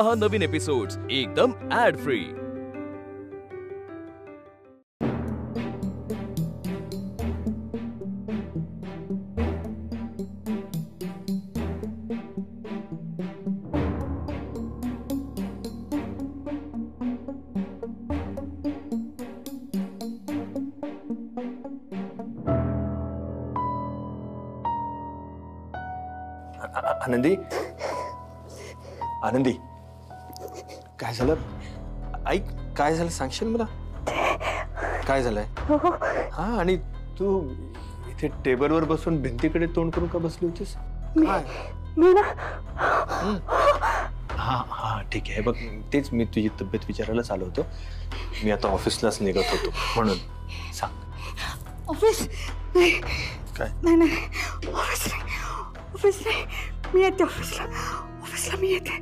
पहा नवीन एपिसोड्स एकदम add free. आनंदी, आनंदी, काय झालं? ऐक, काय झालं सांगशील मला? काय झालंय? हा, आणि तू इथे टेबलवर बसून भिंतीकडे तोंड करून का बसली होतीस? काय? मी ना हा हा ठीक आहे बघ, तेच मी तुझी तब्येत विचारायलाच आलो होतो. मी आता ऑफिसलाच निघत होतो म्हणून. सांग. ऑफिस नाही. काय? नाही नाही, ऑफिस नाही, ऑफिस नाही. मी येते ऑफिसला, ऑफिसला मी येते,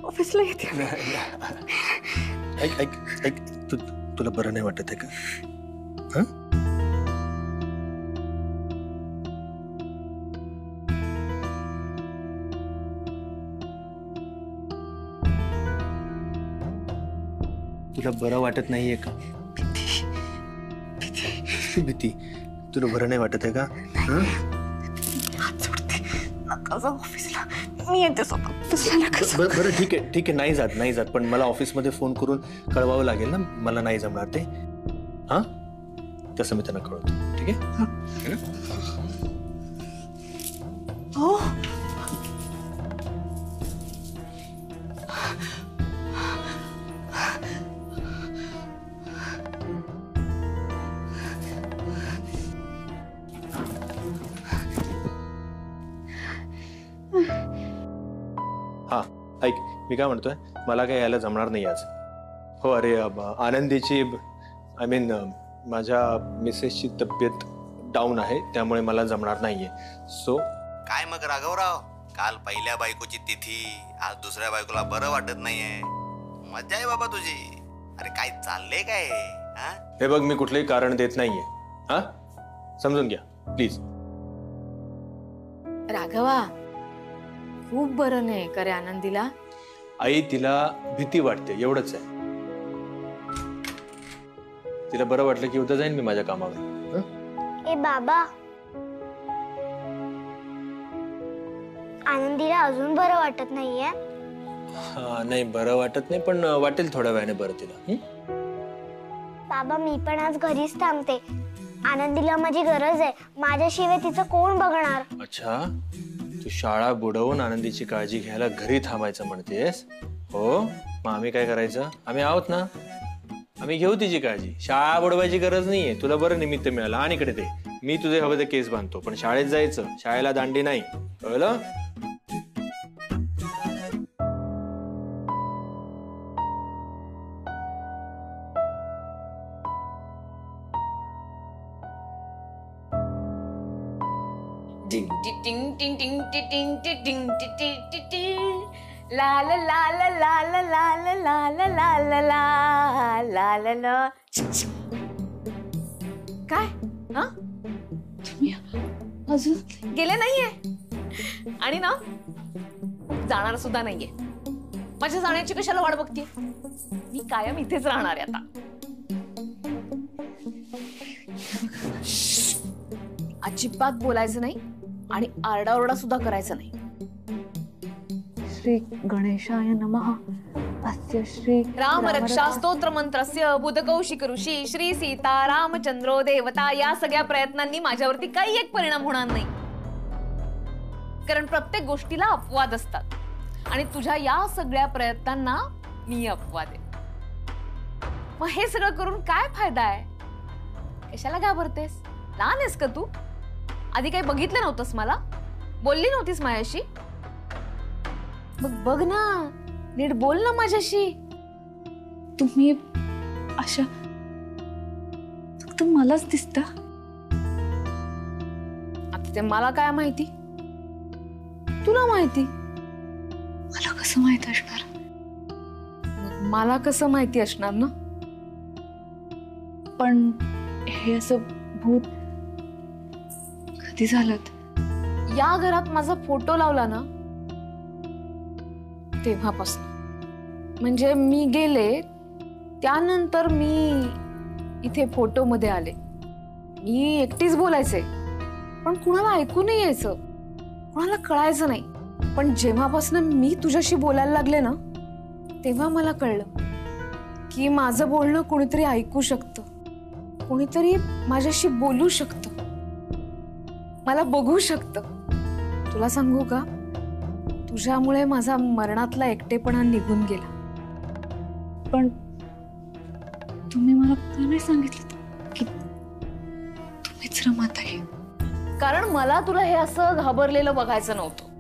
ऑफिसला येते. ऐक ऐक ऐक, तुला बरं नाही वाटत आहे का? हा? तुला बरं वाटत नाहीये का? भीती, तुला बरं नाही वाटत आहे का? हात सोडते, नका जाऊ ऑफिसला, मी येते स्वतः. बरं ठीक आहे ठीक आहे, नाही जात नाही जात, पण मला ऑफिसमध्ये फोन करून कळवावं लागेल ना, मला नाही जमणार ते. हा, तसं मी त्यांना कळवतो. ठीक आहे? हो. हा ऐक, मी काय म्हणतोय, मला काय यायला जमणार नाही आज. हो, अरे आनंदीची आय मीन माझ्या मिसेसची तब्येत डाऊन आहे, त्यामुळे मला जमणार नाहीये. सो काय मग राघवराव, काल पहिल्या बायकोची तिथी, आज दुसऱ्या बायकोला बरं वाटत नाहीये. मजा आहे बाबा तुझी. अरे काय चाललंय काय? हे बघ, मी कुठलंही कारण देत नाहीये. हा, समजून घ्या प्लीज. राघवा, खूप बरं नाही करे आनंदीला. आई, तिला भीती वाटते, एवढंच आहे. तिला बरं वाटलं की उद्या जाईन मी माझ्या कामावर. ए बाबा, आनंदीला अजून बरं वाटत नाहीये? हा, नाही बरं वाटत नाही, पण वाटेल थोड्या वेळाने बरं तिला. बाबा, मी पण आज घरीच थांबते. आनंदीला माझी गरज आहे, माझ्याशिवाय तिचं कोण बघणार? अच्छा, तू शाळा बुडवून आनंदीची काळजी घ्यायला घरी थांबायचं म्हणतेस? हो, मग आम्ही काय करायचं? आम्ही आहोत ना, आम्ही घेऊ तिची काळजी. शाळा बुडवायची गरज नाहीये. तुला बरं निमित्त मिळालं. आणि इकडे ते मी तुझे हवे ते केस बांधतो, पण शाळेत जायचं, शाळेला दांडी नाही, कळलं? ला ला ला ला ला ला ला ला ला ला ला ला ला ला ला. काय? हा, तुम्ही अजून गेले नाहीये आणि ना जाणार सुद्धा नाहीये. माझ्या जाण्याची कशाला वाट बघते? मी कायम इथेच राहणार आहे आता. अजिबात बोलायचं नाही आणि आरडाओरडा सुद्धा करायचं नाही. श्री गणेशाय नमः. अस्य श्री राम रक्षा स्तोत्र मंत्रस्य बुधकौशिक ऋषी श्री सीता रामचंद्रो देवता या सगळ्या प्रयत्नांनी माझ्यावरती काही एक परिणाम होणार नाही. कारण प्रत्येक गोष्टीला अपवाद असतात आणि तुझ्या या सगळ्या प्रयत्नांना मी अपवाद आहे. मग हे सगळं करून काय फायदा आहे? कशाला घाबरतेस? लहान आहेस का तू? आधी काही बघितलं नव्हतंस मला? बोलली नव्हतीस माझ्याशी? मग बघ ना, नीट बोल ना माझ्याशी. तुम्ही अशा फक्त मलाच दिसता. आता ते मला काय माहिती? तुला माहिती. मला कसं माहित असणार? मग मला कसं माहिती असणार ना? पण हे असं भूत कधी झालं? या घरात माझा फोटो लावला ना तेव्हापासून. म्हणजे मी गेले त्यानंतर मी इथे फोटोमध्ये आले. मी एकटीच बोलायचे, पण कुणाला ऐकू नाही यायचं, कुणाला कळायचं नाही. पण जेव्हापासून मी तुझ्याशी बोलायला लागले ना, तेव्हा मला कळलं की माझं बोलणं कोणीतरी ऐकू शकतं, कोणीतरी माझ्याशी बोलू शकतं, मला बघू शकतं. तुला सांगू का, तुझ्यामुळे माझा मरणातला एकटेपणा निघून गेला. पण तुम्ही मला का नाही सांगितलं की तुम्हीच रमाताई? कारण मला तुला हे असं घाबरलेलं बघायचं नव्हतं.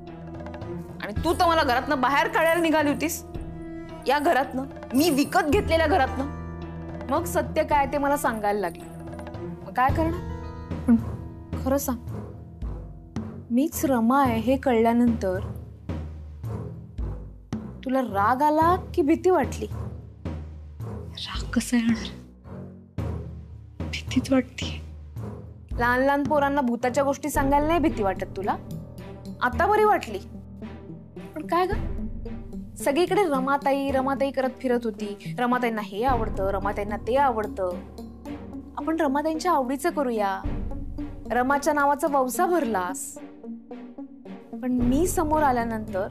आणि तू तर मला घरातनं बाहेर काढायला निघाली होतीस, या घरातनं, मी विकत घेतलेल्या घरातनं. मग सत्य काय ते मला सांगायला लागले. मग काय करणार? पण खरं सांग, मीच रमा आहे हे कळल्यानंतर तुला राग आला की भीती वाटली? राग कसा येणार, भीतीच वाटते. लहान लहान पोरांना भूताच्या गोष्टी सांगायला नाही भीती वाटत तुला? आता बरी वाटली. पण काय ग, सगळीकडे रमाताई रमाताई करत फिरत होती. रमाताईंना हे आवडतं, रमाताईंना ते आवडतं. आपण रमाताईंच्या आवडीचं करूया. रमाच्या नावाचा ववसा भरलास. पण मी समोर आल्यानंतर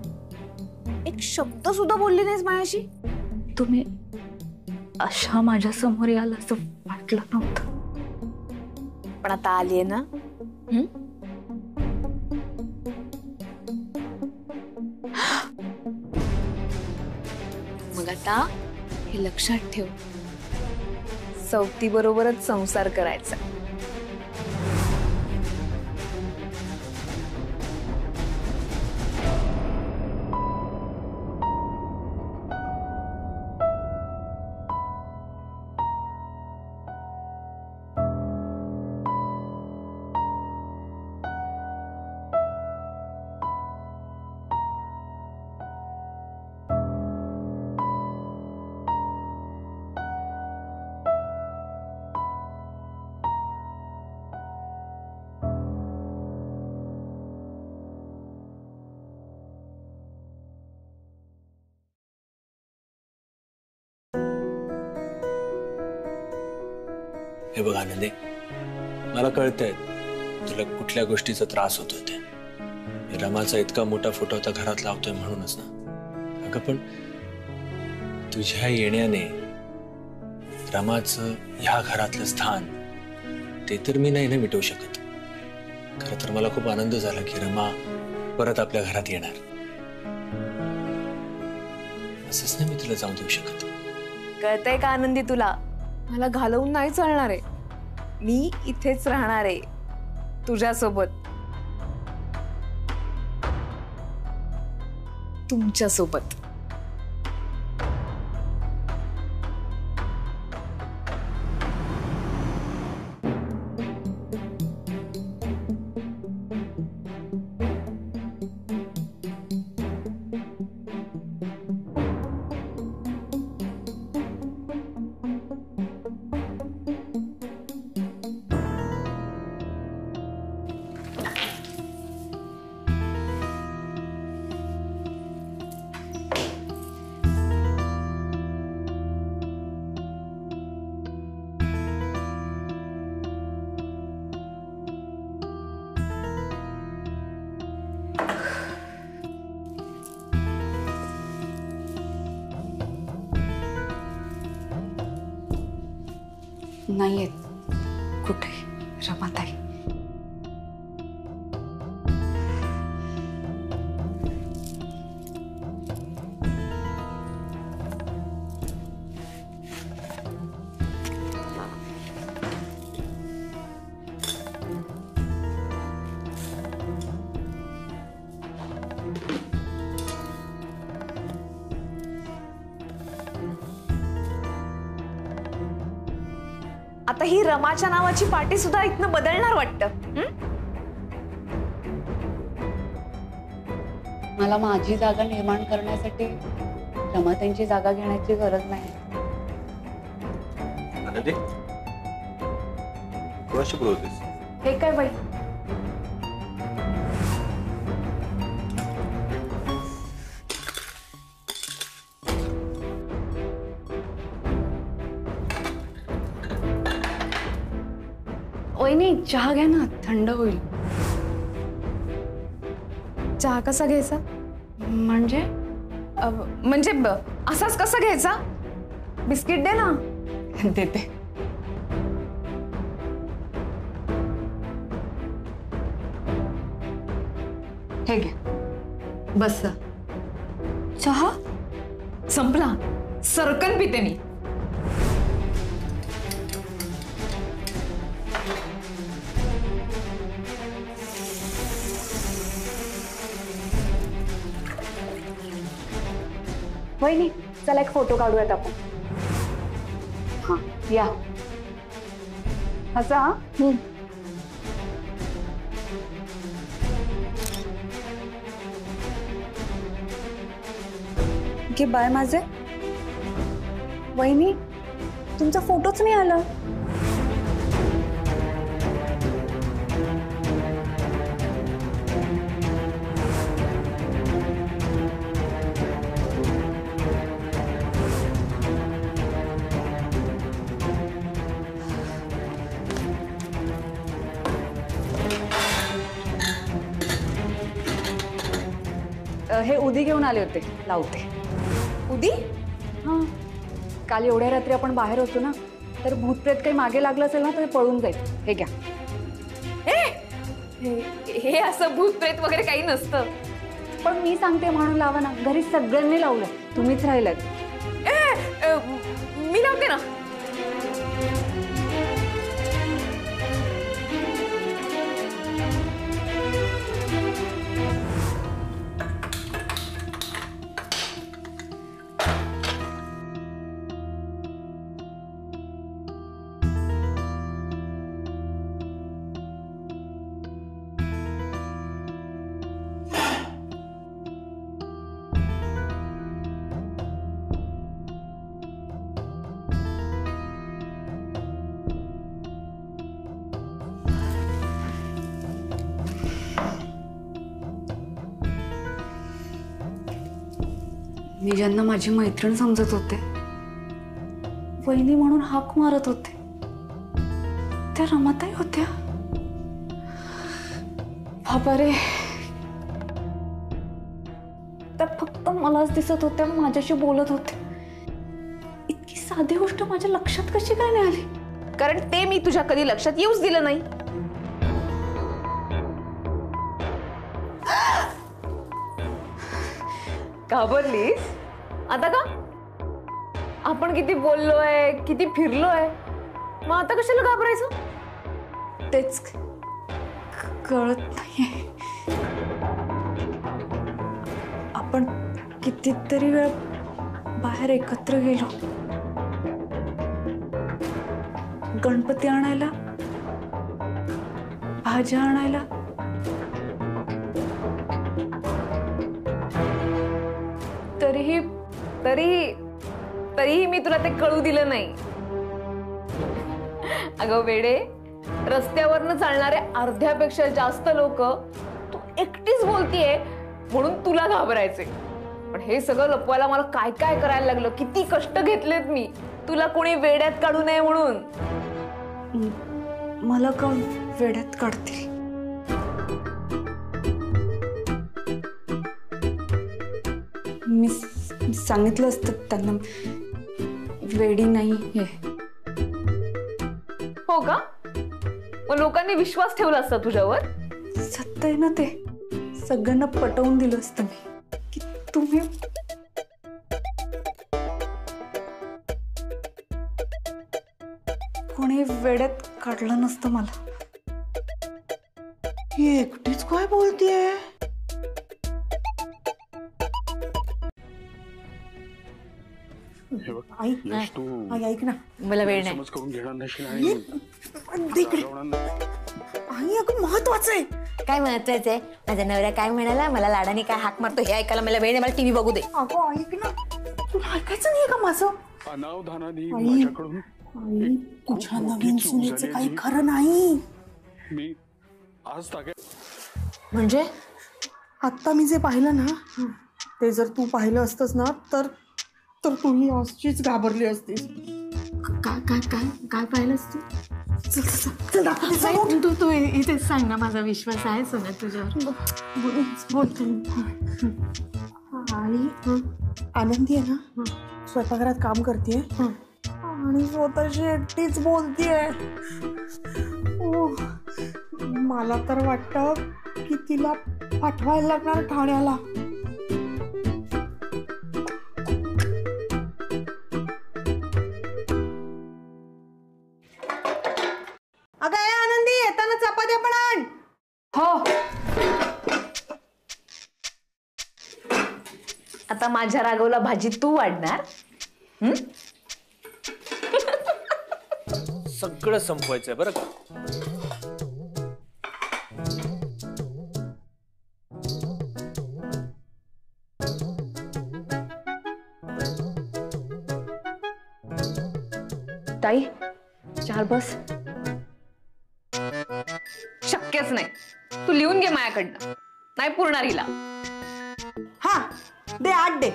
एक शब्द सुद्धा बोलली नाहीस माझ्याशी. तुम्ही अशा माझ्या समोर याल असं वाटलं नव्हतं. पण आता आलीये ना. मग आता हे लक्षात ठेव, सवती बरोबरच संसार करायचा. हे बघ आनंदे, मला कळतंय तुला कुठल्या गोष्टीचा त्रास होतोय ते. रमाचा इतका मोठा फोटो आता घरात लावतोय म्हणूनच ना. अगं पण तुझ्या येण्याने रमाचं ह्या घरातलं स्थान ते तर मी नाही ना मिटवू शकत. खरं तर मला खूप आनंद झाला की रमा परत आपल्या घरात येणार. असंच नाही मी तुला जाऊ देऊ शकत. कळतंय का आनंदी तुला? मला घालवून नाही चालणार आहे. मी इथेच राहणार आहे तुझ्यासोबत, तुमच्यासोबत. नाहीये कुठे रमाताई. आता ही रमाच्या नावाची पाटी सुद्धा इथनं बदलणार वाटतं. मला माझी जागा निर्माण करण्यासाठी रमाताईंची जागा घेण्याची गरज नाही. आनंदी, कोणाशी बोलतेस? हे काय बाई, वहिनी चहा घ्या ना, थंड होईल. चहा कसा घ्यायचा? म्हणजे म्हणजे असाच कसा घ्यायचा? बिस्किट दे ना. देते. हे घे, बस. चहा संपला. सरकन पिते मी. वहिनी चला एक फोटो काढूयात आपण. हा या. असा घे बाय माझे. वहिनी तुमचा फोटोच नाही आला. हे उदी घेऊन आले होते, लावते. उदी? हा, काल एवढ्या रात्री आपण बाहेर होतो ना, तर भूतप्रेत काही मागे लागलं असेल ना तर पळून जाईल. हे घ्या. हे असं भूत प्रेत वगैरे काही नसतं. पण मी सांगते म्हणून लावा ना. घरी सगळ्यांनी लावलंय, तुम्हीच राहिलात. मी लावते ना. मी ज्यांना माझी मैत्रीण समजत होते, वहिनी म्हणून हाक मारत होते, त्या रमाताई होत्या. बाबा रे, त्या फक्त मलाच दिसत होत्या, माझ्याशी बोलत होते. इतकी साधी गोष्ट माझ्या लक्षात कशी काय नाही आली? कारण ते मी तुझ्या कधी लक्षात येऊच दिलं नाही. घाबरलीस आता का? आपण किती बोललोय, किती फिरलोय, मग आता कशाला घाबरायचं? तेच कळत नाहीये. आपण कितीतरी वेळ बाहेर एकत्र गेलो, गणपती आणायला, भाज्या आणायला. तरीही मी तुला ते कळू दिलं नाही. अगं वेडे, रस्त्यावरनं चालणारे अर्ध्यापेक्षा जास्त लोक तू एकटीच बोलतीये म्हणून तुला घाबरायचे. पण हे सगळं लपवायला मला काय काय करायला लागलं, किती कष्ट घेतलेत मी, तुला कोणी वेड्यात काढू नये म्हणून. मला का वेड्यात काढतील? मी सांगितलं असतं त्यांना वेडी नाही हे. हो का? मग लोकांनी विश्वास ठेवला असता तुझ्यावर. सत्य आहे ना ते. सगळ्यांना पटवून दिलं असतं मी की तुम्ही कोणी वेड्यात काढलं नसतं मला. ही एकटीच काय बोलतेय? ऐक ना, मला वेळ नाही. आई अगं महत्वाचं आहे. काय महत्वाचं आहे? माझा नवरा काय म्हणाला, मला लाडाने काय हाक मारतो हे ऐकायला मला वेळ नाही. मला टीव्ही बघू दे. अगं ऐक ना, तुला ऐकायचं नाहीये का माझं? आई, तुझ्या नवीन सुनेचं काही खरं नाही. म्हणजे आता मी जे पाहिलं ना, ते जर तू पाहिलं असतंस ना तर तूही अशीच घाबरली असतीस. काय काय काय काय पाहिलंस तू? चल चल चल दाखवते चल, उठ. तू तू इथे सांग ना, माझा विश्वास आहे सोना तुझ्यावर. बोलते. आणि आनंदी आहे ना, स्वयंपाकघरात काम करते आणि स्वतःशी एकटीच बोलतीये. मला तर वाटतं की तिला पाठवायला लागणार ठाण्याला. अगं ए आनंदी, येताना चपात्या पण आण. हो. आता माझ्या राघवला भाजी तू वाढणार? सगळं संपवायचंय बरं का. ताई, चार बस. शक्यच नाही. तू लिहून घे माझ्याकडनं, नाही पुरणार हिला. हा दे, 8 दे.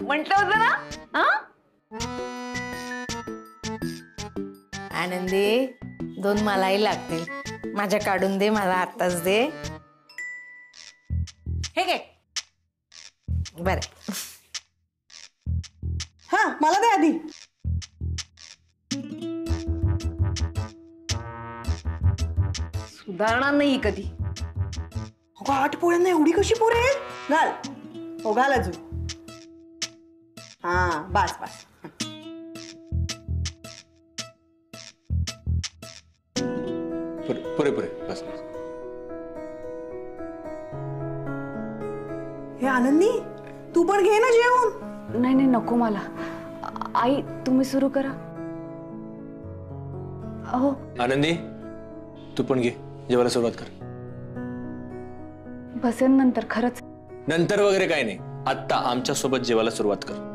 म्हंटल होतं ना. हा, आनंदी 2 मलाही लागतील. माझ्या काढून दे, मला आत्ताच दे. हे घे. बरं. हा मला दे आधी. सुधारणार नाही कधी. अगं 8 पोळ्यांना एवढी कशी पुरेल? घाल. हो घाल अजून. हा बस बस. पुरे पुरे बस. हे आनंदी, तू पण घे ना जेवण. नाही नाही नको मला. आई तुम्ही सुरू करा. अहो आनंदी तू पण घे, जेवायला सुरुवात कर. बसेन नंतर, खरंच. नंतर वगैरे काय नाही, आत्ता आमच्या सोबत जेवायला सुरुवात कर.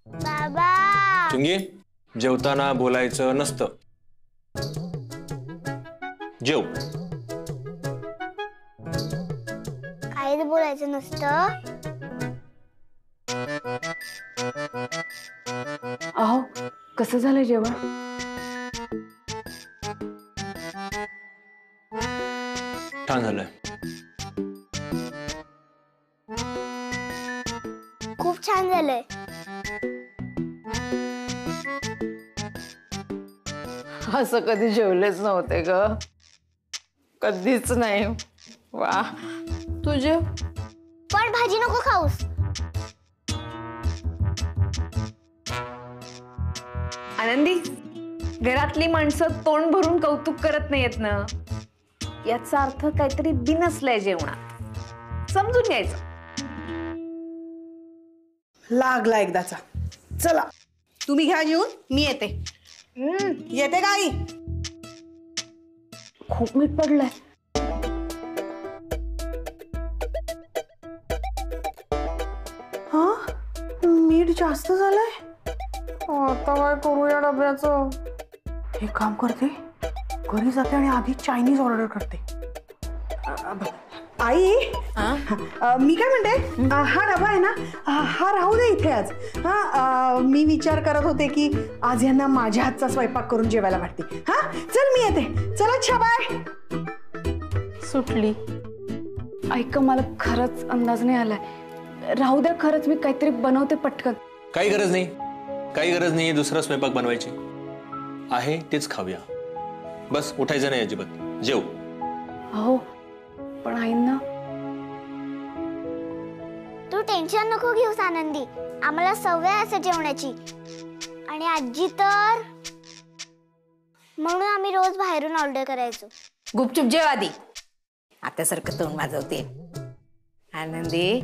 बाबा चुंगी, जेवताना बोलायचं नसतं. जेव. काहीच बोलायचं नसतं. अहो कसं झालं जेवण? छान झालंय. खूप छान झालंय. असं कधी जेवलेच नव्हते ग, कधीच नाही. वा, तुझे पण भाजी नको खाऊस. आनंदी, घरातली माणसं तोंड भरून कौतुक करत नाहीयेत ना, याचा अर्थ काहीतरी बिनसलंय जेवणात. समजून घ्यायचं. लागला एकदाचा. चला तुम्ही घ्या जेवून, मी येते. येते का आई? खूप मीठ पडलंय. हा मीठ जास्त झालंय. आता काय करू या डब्याचं? एक काम करते, घरी जाते आणि आधी चायनीज ऑर्डर करते. आई मी काय म्हणते, हा डबा आहे ना, हा राहू दे इथे आज. हा मी विचार करत होते की आज यांना माझ्या हातचा स्वयंपाक करून जेवायला वाटते. हा चल मी येते. चल अच्छा बाय. सुटली. ऐका, मला खरंच अंदाज नाही आलाय. राहू द्या, खरंच मी काहीतरी बनवते पटकन. काही गरज नाही, काही गरज नाही दुसरा स्वयंपाक बनवायची. आहे तेच खाऊया. बस उठायचं नाही अजिबात. जेव. अहो पण आईंना. तू टेन्शन नको घेऊस आनंदी, आम्हाला सवय असं जेवणाची. आणि आजी तर, म्हणून आम्ही रोज बाहेरून ऑर्डर करायचो. गुपचूप जेव आधी. आत्यासारखं तोंड वाजवते. आनंदी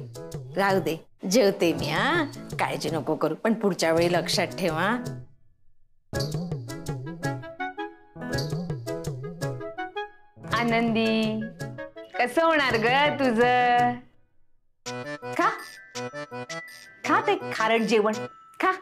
राहू दे, जेवते मी. हा काळजी नको करू, पण पुढच्या वेळी लक्षात ठेवा. आनंदी, कसं होणार ग तुझं? का खारट जेवण खा.